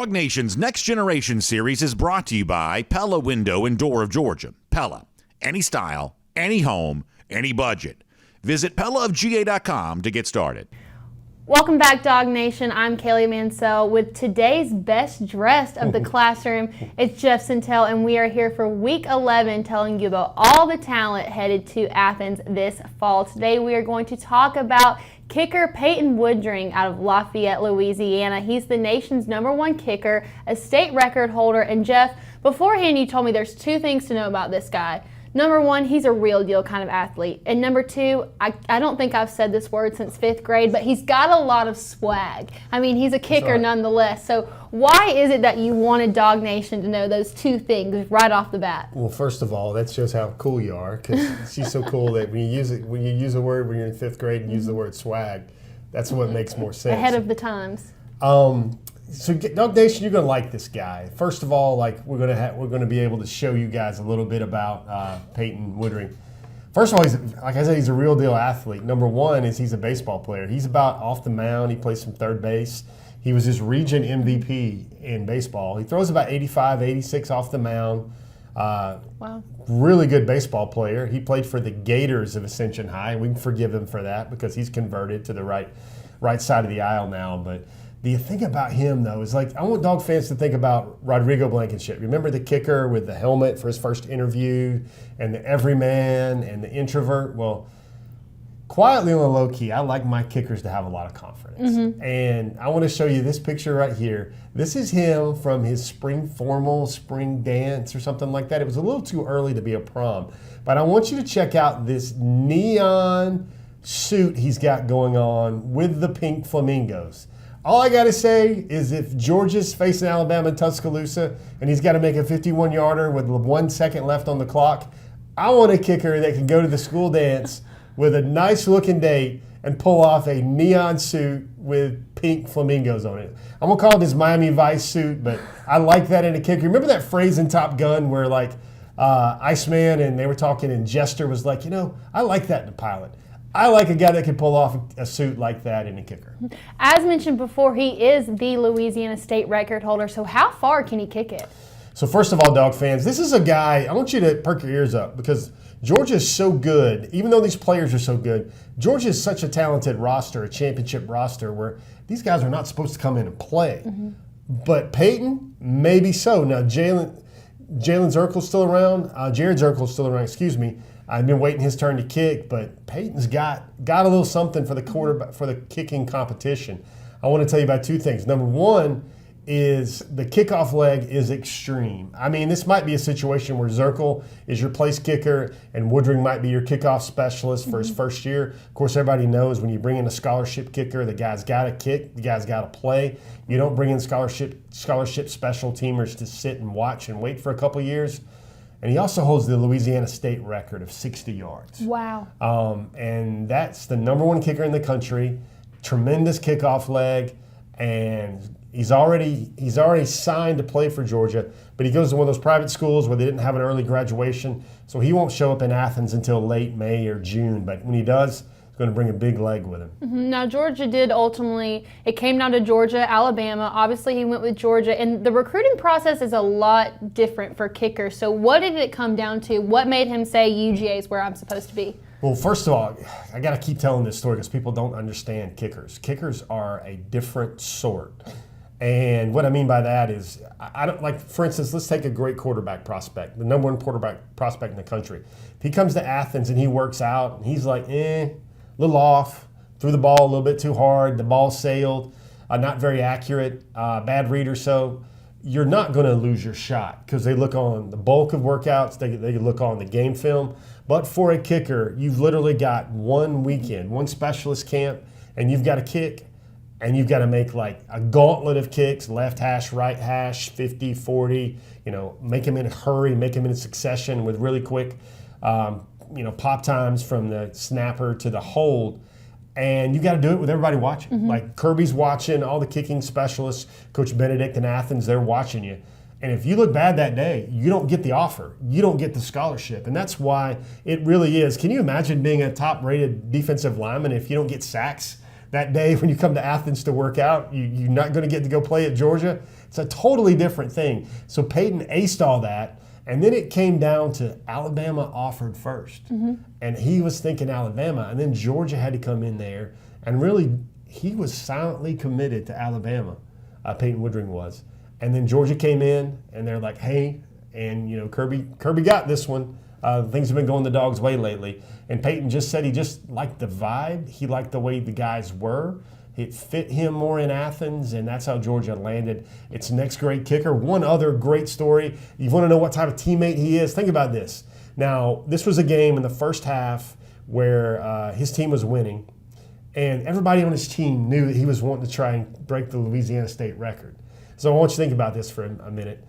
DawgNation's Next Generation series is brought to you by Pella Window and Door of Georgia. Pella, any style, any home, any budget. Visit PellaofGA.com to get started. Welcome back, DawgNation. I'm Kaylee Mansell with today's best dressed of the classroom. It's Jeff Sentell, and we are here for Week 11 telling you about all the talent headed to Athens this fall. Today we are going to talk about kicker Peyton Woodring out of Lafayette, Louisiana. He's the nation's #1 kicker, a state record holder. And Jeff, beforehand you told me there's two things to know about this guy. Number one, he's a real deal kind of athlete. And number two, I don't think I've said this word since 5th grade, but he's got a lot of swag. I mean, he's a kicker nonetheless. So why is it that you wanted DawgNation to know those two things right off the bat? Well, first of all, that shows how cool you are, because she's so cool that when you use a word when you're in 5th grade and use the word swag, that's what makes more sense. Ahead of the times. So DawgNation, you're going to like this guy. First of all, we're going to be able to show you guys a little bit about Peyton Woodring. First of all, like I said, he's a real deal athlete. Number one is he's a baseball player. He's about off the mound. He plays some third base. He was his region MVP in baseball. He throws about 85, 86 off the mound. Wow. Really good baseball player. He played for the Gators of Ascension High. We can forgive him for that because he's converted to the right side of the aisle now. But the thing about him, though, is I want Dawg fans to think about Rodrigo Blankenship. Remember the kicker with the helmet for his first interview and the everyman and the introvert? Well, quietly on the low key, I like my kickers to have a lot of confidence. Mm-hmm. And I want to show you this picture right here. This is him from his spring formal, spring dance or something like that. It was a little too early to be a prom. But I want you to check out this neon suit he's got going on with the pink flamingos. All I got to say is if Georgia's facing Alabama in Tuscaloosa and he's got to make a 51-yarder with 1 second left on the clock, I want a kicker that can go to the school dance with a nice-looking date and pull off a neon suit with pink flamingos on it. I'm going to call it his Miami Vice suit, but I like that in a kicker. Remember that phrase in Top Gun where, Iceman and they were talking and Jester was like, I like that in a pilot. I like a guy that can pull off a suit like that in a kicker. As mentioned before, he is the Louisiana state record holder. So how far can he kick it? So first of all, Dawg fans, this is a guy, I want you to perk your ears up because Georgia is so good. Even though these players are so good, Georgia is such a talented roster, a championship roster, where these guys are not supposed to come in and play. Mm-hmm. But Peyton, maybe so. Now, Jalen Zirkel's still around. Jared Zirkel's still around, excuse me. I've been waiting his turn to kick, but Peyton's got a little something for the quarterback for the kicking competition. I want to tell you about two things. Number one is the kickoff leg is extreme. I mean, this might be a situation where Zirkel is your place kicker and Woodring might be your kickoff specialist for his first year. Of course, everybody knows when you bring in a scholarship kicker, the guy's got to kick, the guy's got to play. You don't bring in scholarship special teamers to sit and watch and wait for a couple years. And he also holds the Louisiana state record of 60 yards. Wow. And that's the #1 kicker in the country. Tremendous kickoff leg. And he's already signed to play for Georgia, but he goes to one of those private schools where they didn't have an early graduation. So he won't show up in Athens until late May or June. But when he does, he's going to bring a big leg with him. Mm-hmm. Now, Georgia did ultimately, it came down to Georgia, Alabama. Obviously, he went with Georgia. And the recruiting process is a lot different for kickers. So what did it come down to? What made him say UGA is where I'm supposed to be? Well, first of all, I got to keep telling this story because people don't understand kickers. Kickers are a different sort. And what I mean by that is, I don't for instance, let's take a great quarterback prospect, the #1 quarterback prospect in the country. If he comes to Athens and he works out and he's like, a little off, threw the ball a little bit too hard, the ball sailed, not very accurate, bad reader, so you're not going to lose your shot because they look on the bulk of workouts, they look on the game film. But for a kicker, you've literally got one weekend, one specialist camp, and you've got to kick, and you've got to make a gauntlet of kicks, left hash, right hash, 50, 40, make them in a hurry, make them in a succession with really quick, pop times from the snapper to the hold. And you got to do it with everybody watching. Mm-hmm. Kirby's watching, all the kicking specialists, Coach Benedict in Athens, they're watching you. And if you look bad that day, you don't get the offer. You don't get the scholarship. And that's why it really is. Can you imagine being a top-rated defensive lineman if you don't get sacks that day when you come to Athens to work out, you're not going to get to go play at Georgia. It's a totally different thing. So Peyton aced all that. And then it came down to Alabama offered first. And he was thinking Alabama. And then Georgia had to come in there. And really, he was silently committed to Alabama, Peyton Woodring was. And then Georgia came in, and they're like, hey, and Kirby got this one. Things have been going the Dogs' way lately. And Peyton just said he just liked the vibe. He liked the way the guys were. It fit him more in Athens, and that's how Georgia landed its next great kicker. One other great story. You want to know what type of teammate he is? Think about this. Now, this was a game in the first half where his team was winning, and everybody on his team knew that he was wanting to try and break the Louisiana State record. So I want you to think about this for a minute.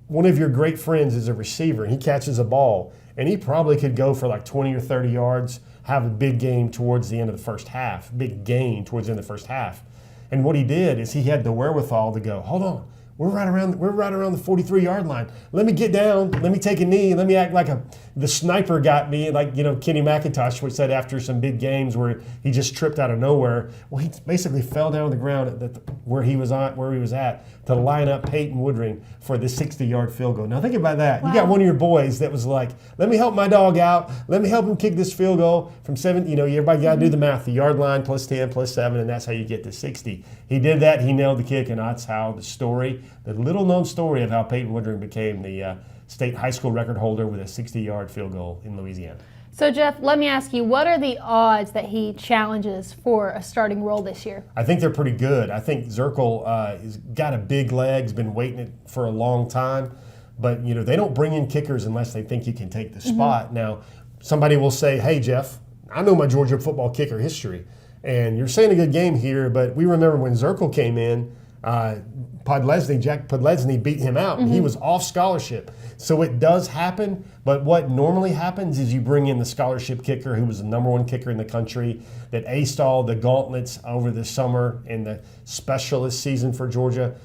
One of your great friends is a receiver, and he catches a ball, and he probably could go for like 20 or 30 yards, have a big game towards the end of the first half, big gain towards the end of the first half. And what he did is he had the wherewithal to go, hold on, we're right around the 43-yard line. Let me get down, let me take a knee, let me act like the sniper got me, like Kenny McIntosh said after some big games where he just tripped out of nowhere. Well, he basically fell down on the ground where he was at to line up Peyton Woodring for the 60-yard field goal. Now think about that. Wow. You got one of your boys that was like, let me help my dog out. Let me help him kick this field goal from 7. Everybody got to do the math. The yard line plus 10 plus 7, and that's how you get to 60. He did that. He nailed the kick, and that's how the little-known story of how Peyton Woodring became the state high school record holder with a 60-yard field goal in Louisiana. So, Jeff, let me ask you, what are the odds that he challenges for a starting role this year? I think they're pretty good. I think Zirkle has got a big leg, has been waiting it for a long time. But, they don't bring in kickers unless they think you can take the spot. Now, somebody will say, hey, Jeff, I know my Georgia football kicker history. And you're saying a good game here, but we remember when Zirkle came in, Jack Podlesny beat him out, and he was off scholarship. So it does happen, but what normally happens is you bring in the scholarship kicker who was the number 1 kicker in the country that aced all the gauntlets over the summer in the specialist season for Georgia.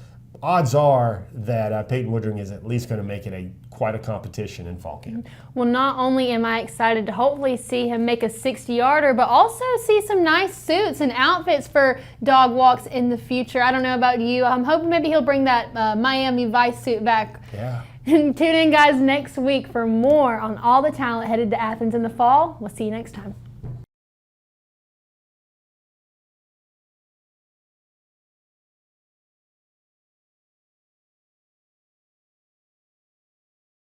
Odds are that Peyton Woodring is at least going to make it quite a competition in fall camp. Well, not only am I excited to hopefully see him make a 60-yarder, but also see some nice suits and outfits for dog walks in the future. I don't know about you. I'm hoping maybe he'll bring that Miami Vice suit back. Yeah. And tune in, guys, next week for more on all the talent headed to Athens in the fall. We'll see you next time.